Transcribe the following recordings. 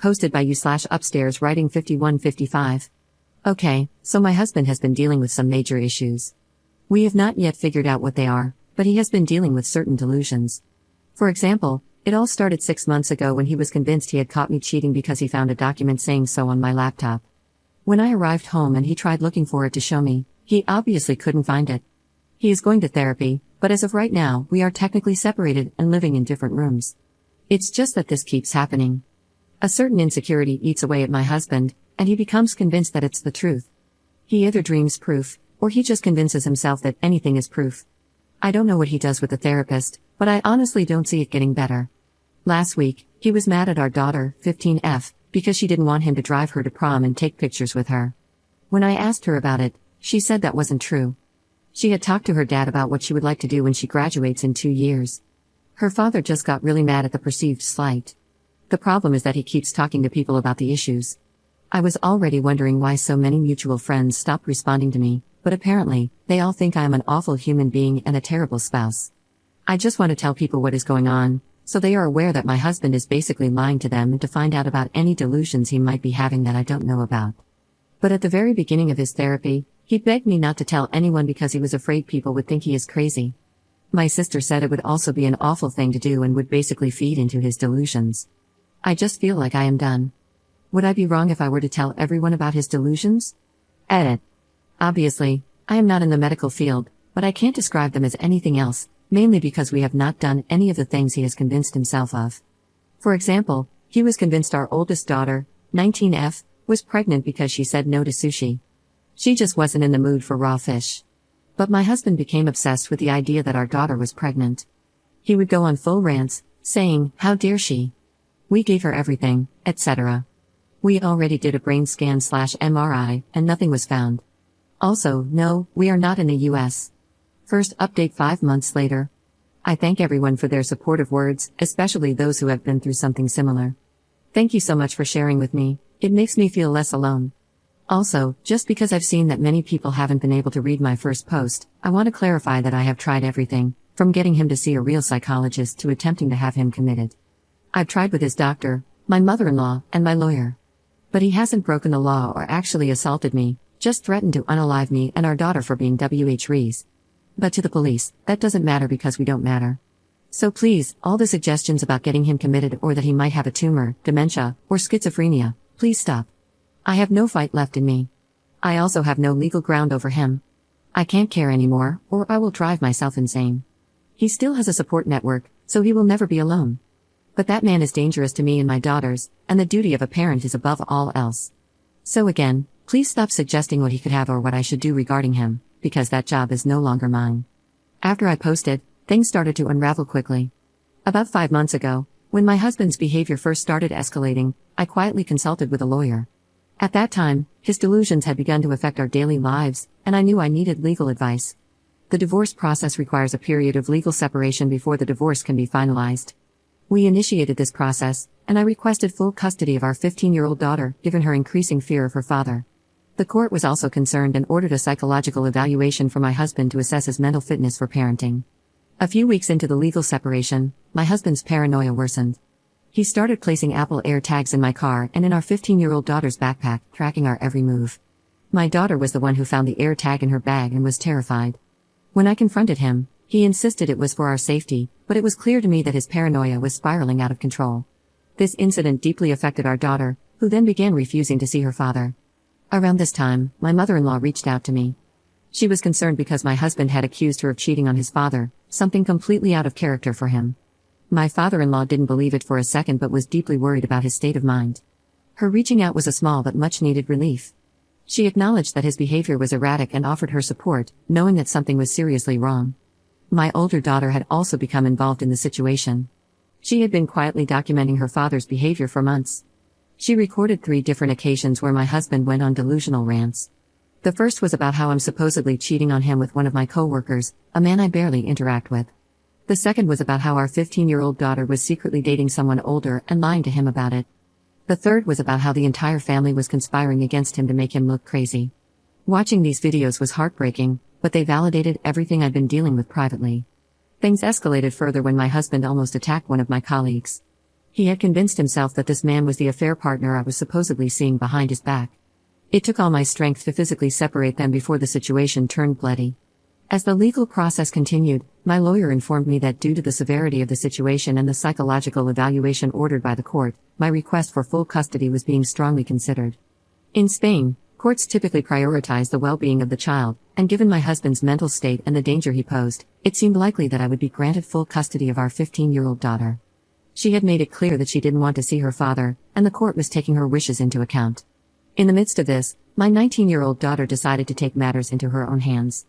Posted by you/upstairs writing 5155. Okay, so my husband has been dealing with some major issues. We have not yet figured out what they are, but he has been dealing with certain delusions. For example, it all started 6 months ago when he was convinced he had caught me cheating because he found a document saying so on my laptop. When I arrived home and he tried looking for it to show me, he obviously couldn't find it. He is going to therapy, but as of right now, we are technically separated and living in different rooms. It's just that this keeps happening. A certain insecurity eats away at my husband, and he becomes convinced that it's the truth. He either dreams proof, or he just convinces himself that anything is proof. I don't know what he does with the therapist, but I honestly don't see it getting better. Last week, he was mad at our daughter, 15F, because she didn't want him to drive her to prom and take pictures with her. When I asked her about it, she said that wasn't true. She had talked to her dad about what she would like to do when she graduates in 2 years. Her father just got really mad at the perceived slight. The problem is that he keeps talking to people about the issues. I was already wondering why so many mutual friends stopped responding to me, but apparently, they all think I am an awful human being and a terrible spouse. I just want to tell people what is going on, so they are aware that my husband is basically lying to them and to find out about any delusions he might be having that I don't know about. But at the very beginning of his therapy, he begged me not to tell anyone because he was afraid people would think he is crazy. My sister said it would also be an awful thing to do and would basically feed into his delusions. I just feel like I am done. Would I be wrong if I were to tell everyone about his delusions? Edit. Obviously, I am not in the medical field, but I can't describe them as anything else, mainly because we have not done any of the things he has convinced himself of. For example, he was convinced our oldest daughter, 19F, was pregnant because she said no to sushi. She just wasn't in the mood for raw fish. But my husband became obsessed with the idea that our daughter was pregnant. He would go on full rants, saying, "How dare she? We gave her everything," etc. We already did a brain scan/MRI, and nothing was found. Also, no, we are not in the US. First update 5 months later. I thank everyone for their supportive words, especially those who have been through something similar. Thank you so much for sharing with me, it makes me feel less alone. Also, just because I've seen that many people haven't been able to read my first post, I want to clarify that I have tried everything, from getting him to see a real psychologist to attempting to have him committed. I've tried with his doctor, my mother-in-law, and my lawyer. But he hasn't broken the law or actually assaulted me, just threatened to unalive me and our daughter for being WHREs. But to the police, that doesn't matter because we don't matter. So please, all the suggestions about getting him committed or that he might have a tumor, dementia, or schizophrenia, please stop. I have no fight left in me. I also have no legal ground over him. I can't care anymore, or I will drive myself insane. He still has a support network, so he will never be alone. But that man is dangerous to me and my daughters, and the duty of a parent is above all else. So again, please stop suggesting what he could have or what I should do regarding him, because that job is no longer mine. After I posted, things started to unravel quickly. About 5 months ago, when my husband's behavior first started escalating, I quietly consulted with a lawyer. At that time, his delusions had begun to affect our daily lives, and I knew I needed legal advice. The divorce process requires a period of legal separation before the divorce can be finalized. We initiated this process, and I requested full custody of our 15-year-old daughter, given her increasing fear of her father. The court was also concerned and ordered a psychological evaluation for my husband to assess his mental fitness for parenting. A few weeks into the legal separation, my husband's paranoia worsened. He started placing Apple AirTags in my car and in our 15-year-old daughter's backpack, tracking our every move. My daughter was the one who found the AirTag in her bag and was terrified. When I confronted him, he insisted it was for our safety, but it was clear to me that his paranoia was spiraling out of control. This incident deeply affected our daughter, who then began refusing to see her father. Around this time, my mother-in-law reached out to me. She was concerned because my husband had accused her of cheating on his father, something completely out of character for him. My father-in-law didn't believe it for a second but was deeply worried about his state of mind. Her reaching out was a small but much-needed relief. She acknowledged that his behavior was erratic and offered her support, knowing that something was seriously wrong. My older daughter had also become involved in the situation. She had been quietly documenting her father's behavior for months. She recorded 3 different occasions where my husband went on delusional rants. The first was about how I'm supposedly cheating on him with one of my co-workers, a man I barely interact with. The second was about how our 15-year-old daughter was secretly dating someone older and lying to him about it. The third was about how the entire family was conspiring against him to make him look crazy. Watching these videos was heartbreaking, but they validated everything I'd been dealing with privately. Things escalated further when my husband almost attacked one of my colleagues. He had convinced himself that this man was the affair partner I was supposedly seeing behind his back. It took all my strength to physically separate them before the situation turned bloody. As the legal process continued, my lawyer informed me that due to the severity of the situation and the psychological evaluation ordered by the court, my request for full custody was being strongly considered. In Spain, courts typically prioritize the well-being of the child, and given my husband's mental state and the danger he posed, it seemed likely that I would be granted full custody of our 15-year-old daughter. She had made it clear that she didn't want to see her father, and the court was taking her wishes into account. In the midst of this, my 19-year-old daughter decided to take matters into her own hands.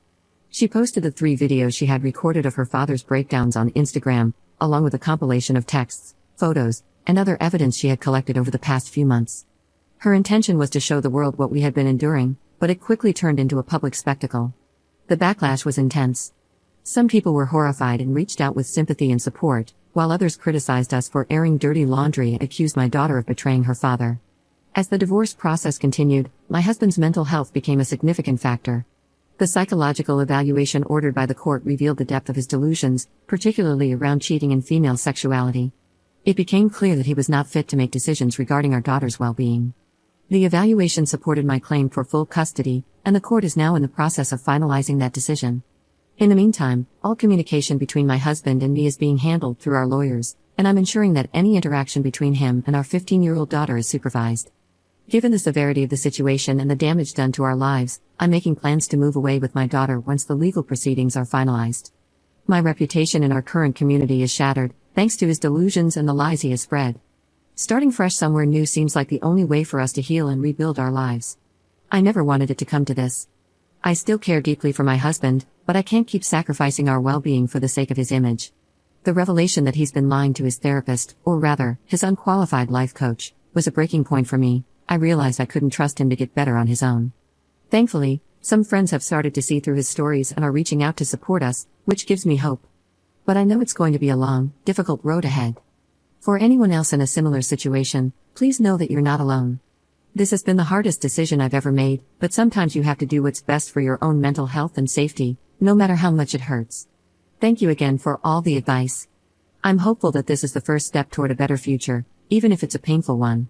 She posted the 3 videos she had recorded of her father's breakdowns on Instagram, along with a compilation of texts, photos, and other evidence she had collected over the past few months. Her intention was to show the world what we had been enduring, but it quickly turned into a public spectacle. The backlash was intense. Some people were horrified and reached out with sympathy and support, while others criticized us for airing dirty laundry and accused my daughter of betraying her father. As the divorce process continued, my husband's mental health became a significant factor. The psychological evaluation ordered by the court revealed the depth of his delusions, particularly around cheating and female sexuality. It became clear that he was not fit to make decisions regarding our daughter's well-being. The evaluation supported my claim for full custody, and the court is now in the process of finalizing that decision. In the meantime, all communication between my husband and me is being handled through our lawyers, and I'm ensuring that any interaction between him and our 15-year-old daughter is supervised. Given the severity of the situation and the damage done to our lives, I'm making plans to move away with my daughter once the legal proceedings are finalized. My reputation in our current community is shattered, thanks to his delusions and the lies he has spread. Starting fresh somewhere new seems like the only way for us to heal and rebuild our lives. I never wanted it to come to this. I still care deeply for my husband, but I can't keep sacrificing our well-being for the sake of his image. The revelation that he's been lying to his therapist, or rather, his unqualified life coach, was a breaking point for me. I realized I couldn't trust him to get better on his own. Thankfully, some friends have started to see through his stories and are reaching out to support us, which gives me hope. But I know it's going to be a long, difficult road ahead. For anyone else in a similar situation, please know that you're not alone. This has been the hardest decision I've ever made, but sometimes you have to do what's best for your own mental health and safety, no matter how much it hurts. Thank you again for all the advice. I'm hopeful that this is the first step toward a better future, even if it's a painful one.